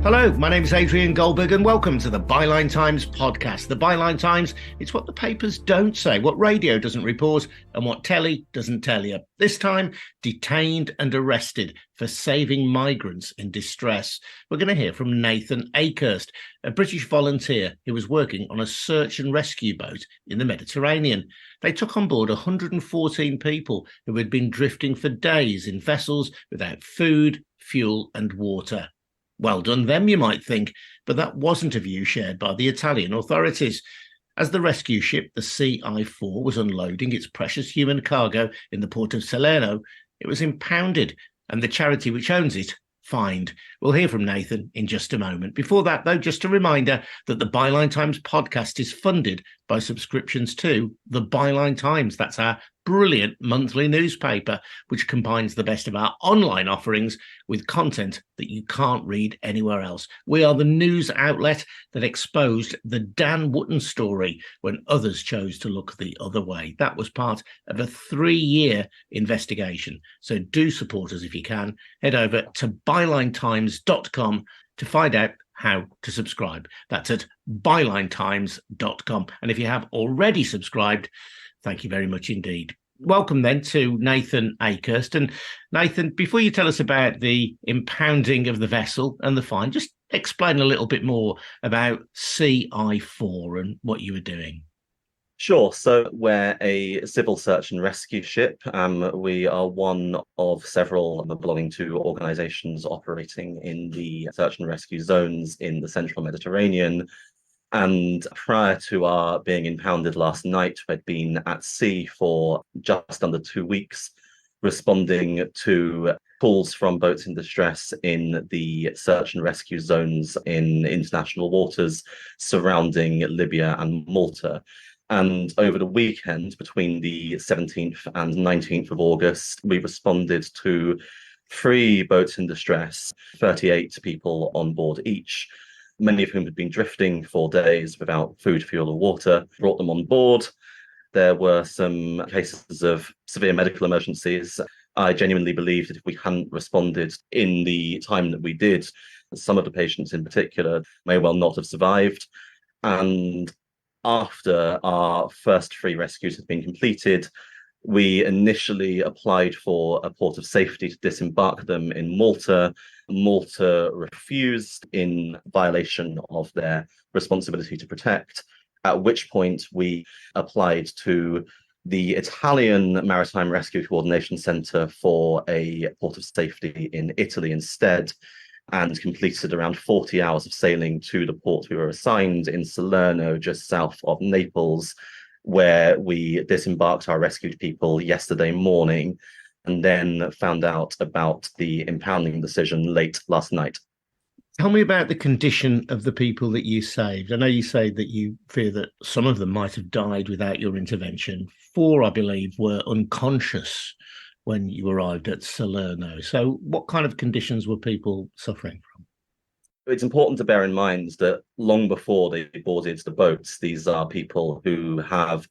Hello, my name is Adrian Goldberg and welcome to the Byline Times podcast. The Byline Times, it's what the papers don't say, what radio doesn't report and what telly doesn't tell you. This time, detained and arrested for saving migrants in distress. We're going to hear from Nathan Akehurst, a British volunteer who was working on a search and rescue boat in the Mediterranean. They took on board 114 people who had been drifting for days in vessels without food, fuel and water. Well done them, you might think, but that wasn't a view shared by the Italian authorities. As the rescue ship, the CI-4, was unloading its precious human cargo in the port of Salerno, it was impounded, and the charity which owns it fined. We'll hear from Nathan in just a moment. Before that, though, just a reminder that the Byline Times podcast is funded by subscriptions to the Byline Times. That's our brilliant monthly newspaper, which combines the best of our online offerings with content that you can't read anywhere else. We are the news outlet that exposed the Dan Wootton story when others chose to look the other way. That was part of a 3-year investigation. So do support us if you can. Head over to bylinetimes.com to find out how to subscribe. That's at bylinetimes.com. And if you have already subscribed, thank you very much indeed. Welcome then to Nathan Akehurst. And Nathan, before you tell us about the impounding of the vessel and the fine, just explain a little bit more about CI-4 and what you were doing. Sure. So we're a civil search and rescue ship. We are one of several belonging to organisations operating in the search and rescue zones in the central Mediterranean. And prior to our being impounded last night, we'd been at sea for just under 2 weeks, responding to calls from boats in distress in the search and rescue zones in international waters surrounding Libya and Malta. And over the weekend, between the 17th and 19th of August, we responded to 3 boats in distress, 38 people on board each, many of whom had been drifting for days without food, fuel, or water, brought them on board. There were some cases of severe medical emergencies. I genuinely believe that if we hadn't responded in the time that we did, some of the patients in particular may well not have survived. And after our first 3 rescues had been completed, we initially applied for a port of safety to disembark them in Malta. Malta refused in violation of their responsibility to protect, at which point we applied to the Italian Maritime Rescue Coordination Centre for a port of safety in Italy instead, and completed around 40 hours of sailing to the port we were assigned in Salerno, just south of Naples, where we disembarked our rescued people yesterday morning and then found out about the impounding decision late last night. Tell me about the condition of the people that you saved. I know you say that you fear that some of them might have died without your intervention. 4, I believe, were unconscious when you arrived at Salerno. So what kind of conditions were people suffering from? It's important to bear in mind that long before they boarded the boats, these are people who have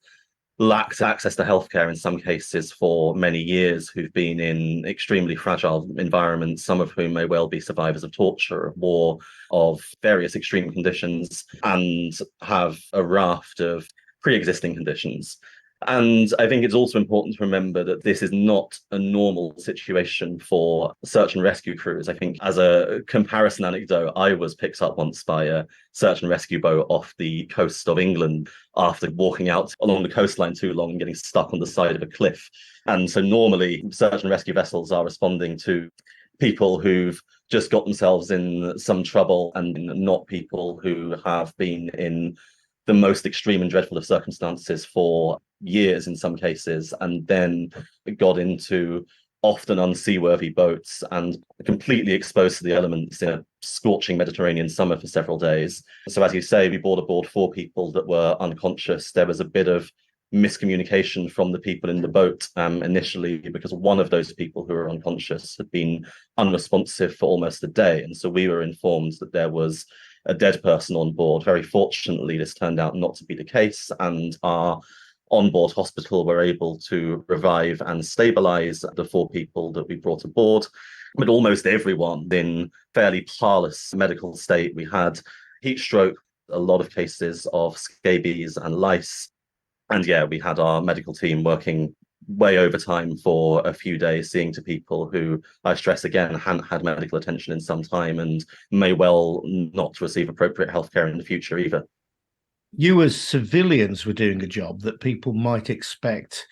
lacked access to healthcare in some cases for many years, who've been in extremely fragile environments, some of whom may well be survivors of torture, of war, of various extreme conditions, and have a raft of pre-existing conditions. And I think it's also important to remember that this is not a normal situation for search and rescue crews. I think as a comparison anecdote, I was picked up once by a search and rescue boat off the coast of England after walking out along the coastline too long and getting stuck on the side of a cliff. And so normally search and rescue vessels are responding to people who've just got themselves in some trouble and not people who have been in the most extreme and dreadful of circumstances for years in some cases, and then got into often unseaworthy boats and completely exposed to the elements in a scorching Mediterranean summer for several days. So as you say, we brought aboard 4 people that were unconscious. There was a bit of miscommunication from the people in the boat initially, because one of those people who were unconscious had been unresponsive for almost a day. And so we were informed that there was a dead person on board. Very fortunately, this turned out not to be the case, and our onboard hospital were able to revive and stabilize the 4 people that we brought aboard. But almost everyone in fairly parlous medical state. We had heat stroke, a lot of cases of scabies and lice. And yeah, we had our medical team working way overtime for a few days, seeing to people who, I stress again, hadn't had medical attention in some time and may well not receive appropriate healthcare in the future either. You as civilians were doing a job that people might expect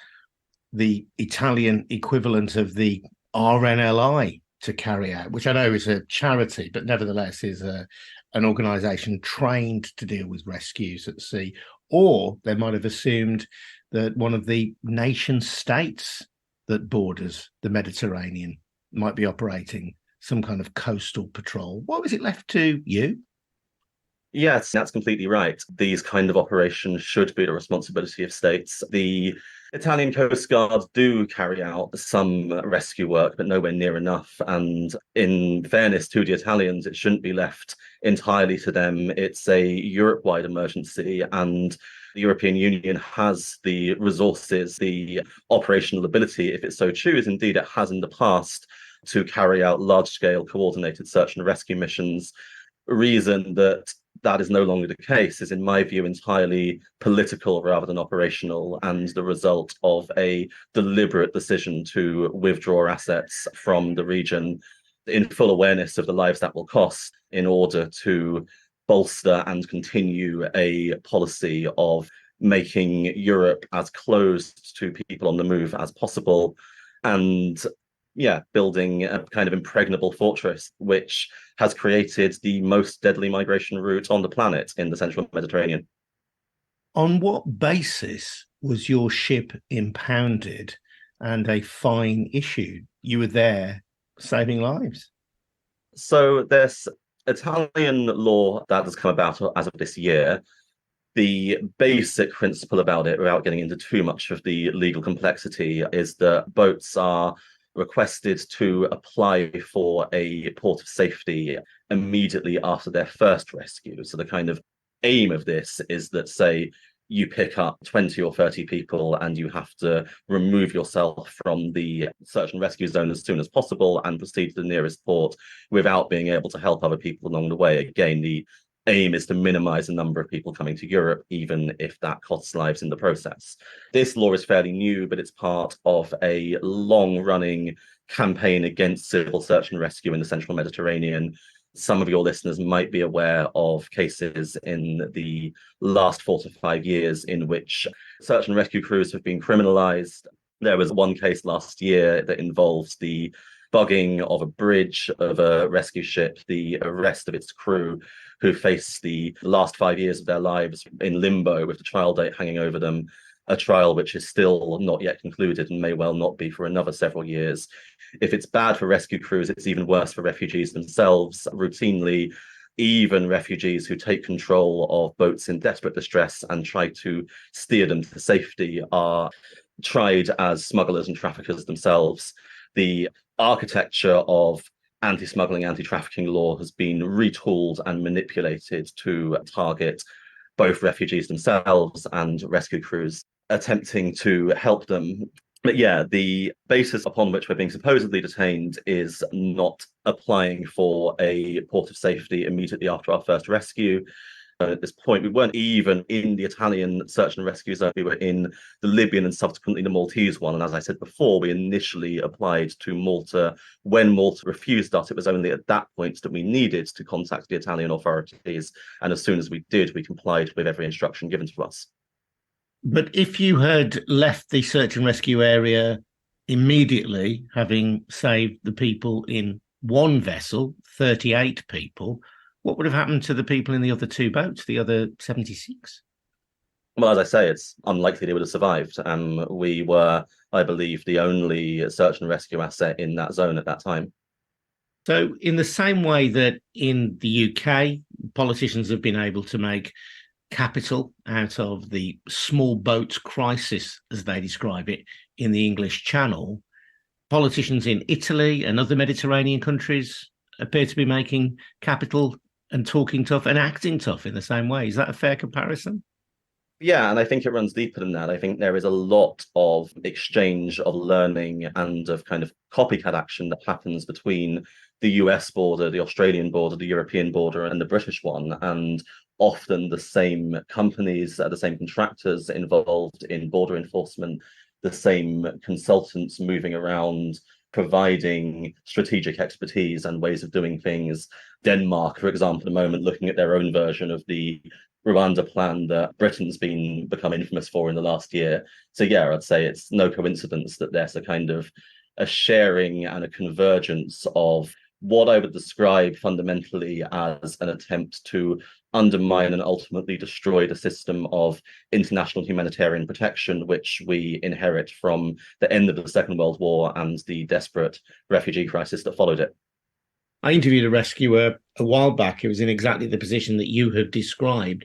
the Italian equivalent of the RNLI to carry out, which I know is a charity, but nevertheless is an organisation trained to deal with rescues at sea. Or they might have assumed that one of the nation states that borders the Mediterranean might be operating some kind of coastal patrol. What was it left to you? Yes, that's completely right. These kind of operations should be the responsibility of states. The Italian Coast Guard do carry out some rescue work, but nowhere near enough. And in fairness to the Italians, it shouldn't be left entirely to them. It's a Europe-wide emergency, and the European Union has the resources, the operational ability, if it so chooses, indeed it has in the past, to carry out large-scale coordinated search and rescue missions. Reason that is no longer the case is, in my view, entirely political rather than operational, and the result of a deliberate decision to withdraw assets from the region in full awareness of the lives that will cost, in order to bolster and continue a policy of making Europe as closed to people on the move as possible, and building a kind of impregnable fortress, which has created the most deadly migration route on the planet in the central Mediterranean. On what basis was your ship impounded and a fine issued? You were there saving lives. So there's Italian law that has come about as of this year. The basic principle about it, without getting into too much of the legal complexity, is that boats are requested to apply for a port of safety immediately after their first rescue. So the kind of aim of this is that, say, you pick up 20 or 30 people and you have to remove yourself from the search and rescue zone as soon as possible and proceed to the nearest port without being able to help other people along the way. Again, the aim is to minimize the number of people coming to Europe, even if that costs lives in the process. This law is fairly new, but it's part of a long-running campaign against civil search and rescue in the central Mediterranean. Some of your listeners might be aware of cases in the last 4 to 5 years in which search and rescue crews have been criminalized. There was one case last year that involves the bugging of a bridge of a rescue ship, the arrest of its crew, who face the last 5 years of their lives in limbo with the trial date hanging over them, a trial which is still not yet concluded and may well not be for another several years. If it's bad for rescue crews, it's even worse for refugees themselves. Routinely, even refugees who take control of boats in desperate distress and try to steer them to safety are tried as smugglers and traffickers themselves. The architecture of anti-smuggling, anti-trafficking law has been retooled and manipulated to target both refugees themselves and rescue crews attempting to help them. But yeah, the basis upon which we're being supposedly detained is not applying for a port of safety immediately after our first rescue. At this point, we weren't even in the Italian search and rescue zone. We were in the Libyan and subsequently the Maltese one. And as I said before, we initially applied to Malta. When Malta refused us, it was only at that point that we needed to contact the Italian authorities. And as soon as we did, we complied with every instruction given to us. But if you had left the search and rescue area immediately, having saved the people in one vessel, 38 people, what would have happened to the people in the other 2 boats, the other 76? Well, as I say, it's unlikely they would have survived. We were, I believe, the only search and rescue asset in that zone at that time. So in the same way that in the UK, politicians have been able to make capital out of the small boats crisis, as they describe it, in the English Channel, politicians in Italy and other Mediterranean countries appear to be making capital and talking tough and acting tough in the same way. Is that a fair comparison? Yeah, and I think it runs deeper than that. I think there is a lot of exchange of learning and of kind of copycat action that happens between the US border, the Australian border, the European border, and the British one. And often the same companies, the same contractors involved in border enforcement, the same consultants moving around, providing strategic expertise and ways of doing things. Denmark, for example, at the moment, looking at their own version of the Rwanda plan that Britain's become infamous for in the last year. So yeah, I'd say it's no coincidence that there's a kind of a sharing and a convergence of what I would describe fundamentally as an attempt to undermine and ultimately destroy the system of international humanitarian protection, which we inherit from the end of the Second World War and the desperate refugee crisis that followed it. I interviewed a rescuer a while back who was in exactly the position that you have described.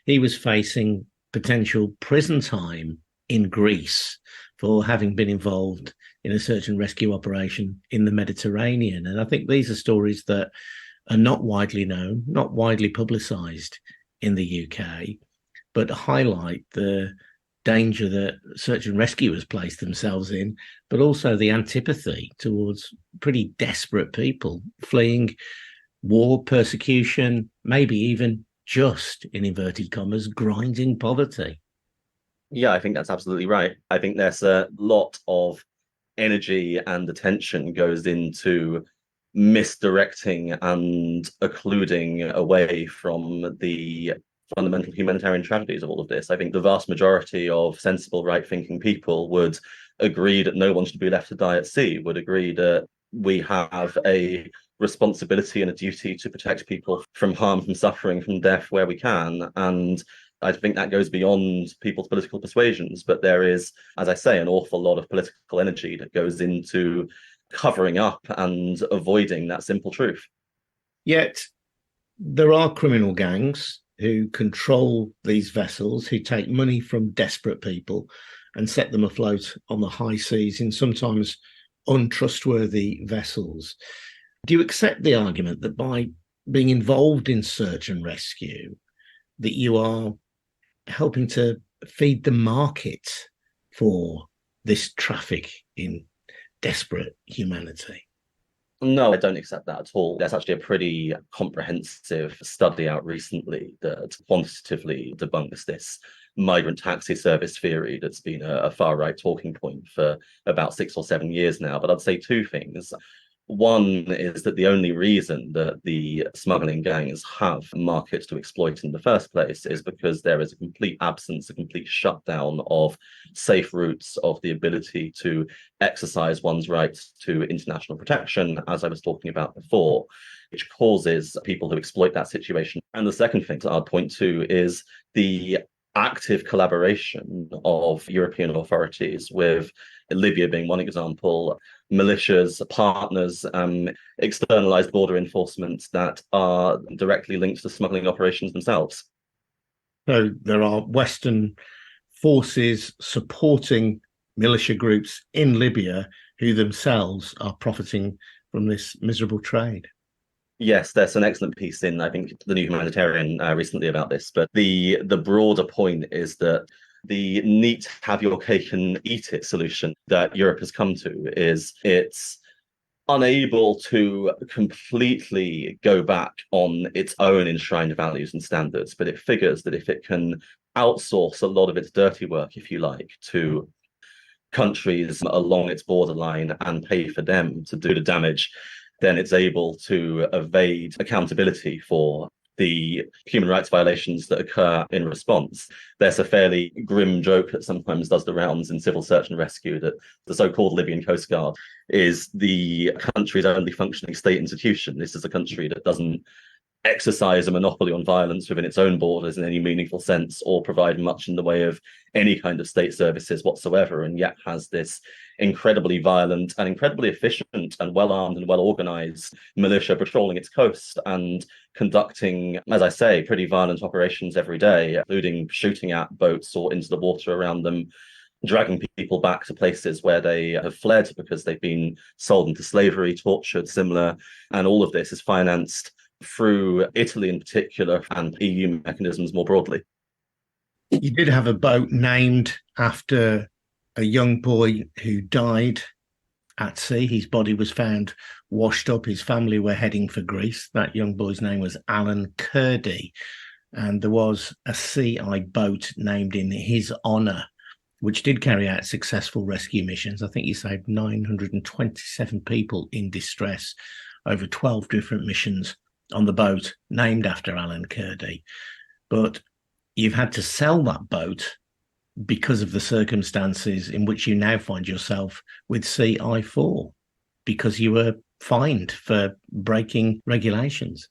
He was facing potential prison time in Greece for having been involved in a search and rescue operation in the Mediterranean. And I think these are stories that are not widely known, not widely publicised in the UK, but highlight the danger that search and rescuers place themselves in, but also the antipathy towards pretty desperate people fleeing war, persecution, maybe even just, in inverted commas, grinding poverty. Yeah, I think that's absolutely right. I think there's a lot of energy and attention goes into misdirecting and occluding away from the fundamental humanitarian tragedies of all of this. I think the vast majority of sensible, right-thinking people would agree that no one should be left to die at sea, would agree that we have a responsibility and a duty to protect people from harm, from suffering, from death where we can. And I think that goes beyond people's political persuasions. But there is, as I say, an awful lot of political energy that goes into covering up and avoiding that simple truth. Yet there are criminal gangs who control these vessels, who take money from desperate people and set them afloat on the high seas in sometimes untrustworthy vessels. Do you accept the argument that by being involved in search and rescue, that you are helping to feed the market for this traffic in desperate humanity? No, I don't accept that at all. There's actually a pretty comprehensive study out recently that quantitatively debunks this migrant taxi service theory that's been a far right talking point for about 6 or 7 years now. But I'd say two things. One is that the only reason that the smuggling gangs have markets to exploit in the first place is because there is a complete absence, a complete shutdown of safe routes, of the ability to exercise one's rights to international protection, as I was talking about before, which causes people to exploit that situation. And the second thing I'd point to is the active collaboration of European authorities, with Libya being one example, militias, partners, externalized border enforcement that are directly linked to smuggling operations themselves. So there are Western forces supporting militia groups in Libya who themselves are profiting from this miserable trade. Yes, there's an excellent piece in, I think, the New Humanitarian recently about this. But the broader point is that the neat have your cake and eat it solution that Europe has come to is it's unable to completely go back on its own enshrined values and standards, but it figures that if it can outsource a lot of its dirty work, if you like, to countries along its borderline and pay for them to do the damage, then it's able to evade accountability for the human rights violations that occur in response. There's a fairly grim joke that sometimes does the rounds in civil search and rescue that the so-called Libyan Coast Guard is the country's only functioning state institution. This is a country that doesn't exercise a monopoly on violence within its own borders in any meaningful sense, or provide much in the way of any kind of state services whatsoever, and yet has this incredibly violent and incredibly efficient and well-armed and well-organized militia patrolling its coast and conducting, as I say, pretty violent operations every day, including shooting at boats or into the water around them, dragging people back to places where they have fled because they've been sold into slavery, tortured, similar. And all of this is financed through Italy in particular and EU mechanisms more broadly. You did have a boat named after a young boy who died at sea. His body was found washed up. His family were heading for Greece. That young boy's name was Alan Kurdi. And there was a CI boat named in his honour, which did carry out successful rescue missions. I think he saved 927 people in distress over 12 different missions on the boat named after Alan Kurdi. But you've had to sell that boat because of the circumstances in which you now find yourself with CI4, because you were fined for breaking regulations.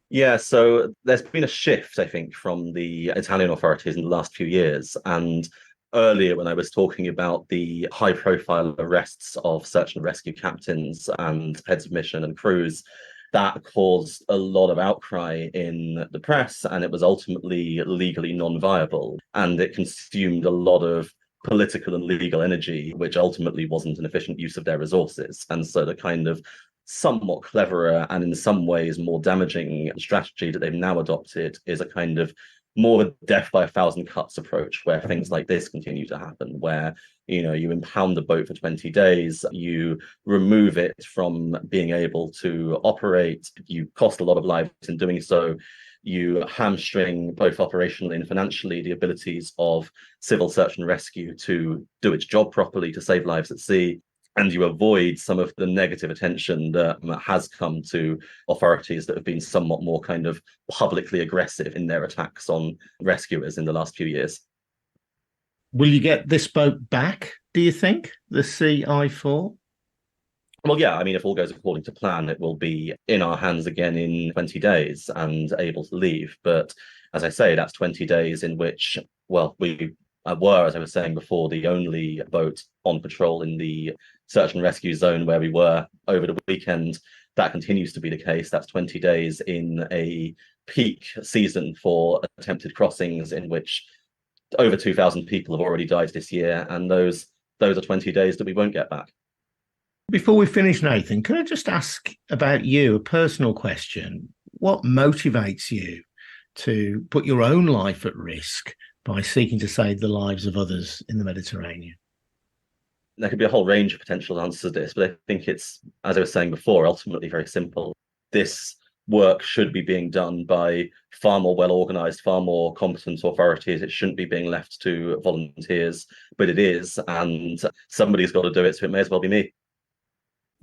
Yeah, so there's been a shift, I think, from the Italian authorities in the last few years. And earlier, when I was talking about the high-profile arrests of search and rescue captains and heads of mission and crews, that caused a lot of outcry in the press, and it was ultimately legally non-viable. And it consumed a lot of political and legal energy, which ultimately wasn't an efficient use of their resources. And so the kind of somewhat cleverer and in some ways more damaging strategy that they've now adopted is a kind of more death by a thousand cuts approach, where things like this continue to happen, where you impound the boat for 20 days, you remove it from being able to operate, you cost a lot of lives in doing so, you hamstring both operationally and financially the abilities of civil search and rescue to do its job properly, to save lives at sea. And you avoid some of the negative attention that has come to authorities that have been somewhat more kind of publicly aggressive in their attacks on rescuers in the last few years. Will you get this boat back, do you think, the CI4? Well, yeah, I mean, if all goes according to plan, it will be in our hands again in 20 days and able to leave. But as I say, that's 20 days in which, well, we were, as I was saying before, the only boat on patrol in the search and rescue zone where we were over the weekend. That continues to be the case. That's 20 days in a peak season for attempted crossings, in which over 2,000 people have already died this year. And those are 20 days that we won't get back. Before we finish, Nathan, can I just ask about you, a personal question? What motivates you to put your own life at risk by seeking to save the lives of others in the Mediterranean? There could be a whole range of potential answers to this, but I think it's, as I was saying before, ultimately very simple. This work should be being done by far more well-organized, far more competent authorities. It shouldn't be being left to volunteers, but it is, and somebody's got to do it, so it may as well be me.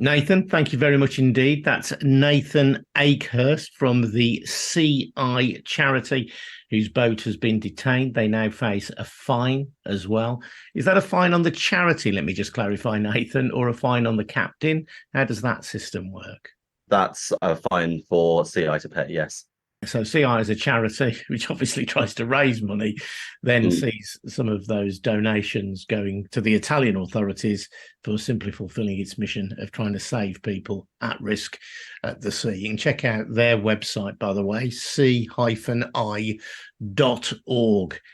Nathan, thank you very much indeed. That's Nathan Akehurst from the CI charity, whose boat has been detained. They now face a fine as well. Is that a fine on the charity, let me just clarify, Nathan, or a fine on the captain? How does that system work? That's a fine for CI to pay, yes. So CI is a charity which obviously tries to raise money, then sees some of those donations going to the Italian authorities for simply fulfilling its mission of trying to save people at risk at the sea. You can check out their website, by the way, c-i.org,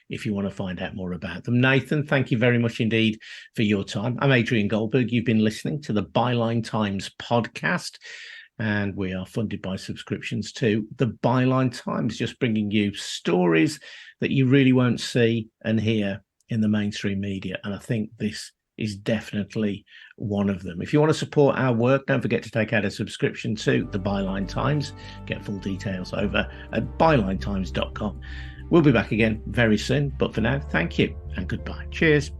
if you want to find out more about them. Nathan, thank you very much indeed for your time. I'm Adrian Goldberg. You've been listening to the Byline Times podcast, and we are funded by subscriptions to the Byline Times, just bringing you stories that you really won't see and hear in the mainstream media. And I think this is definitely one of them. If you want to support our work, don't forget to take out a subscription to the Byline Times. Get full details over at bylinetimes.com. We'll be back again very soon. But for now, thank you and goodbye. Cheers.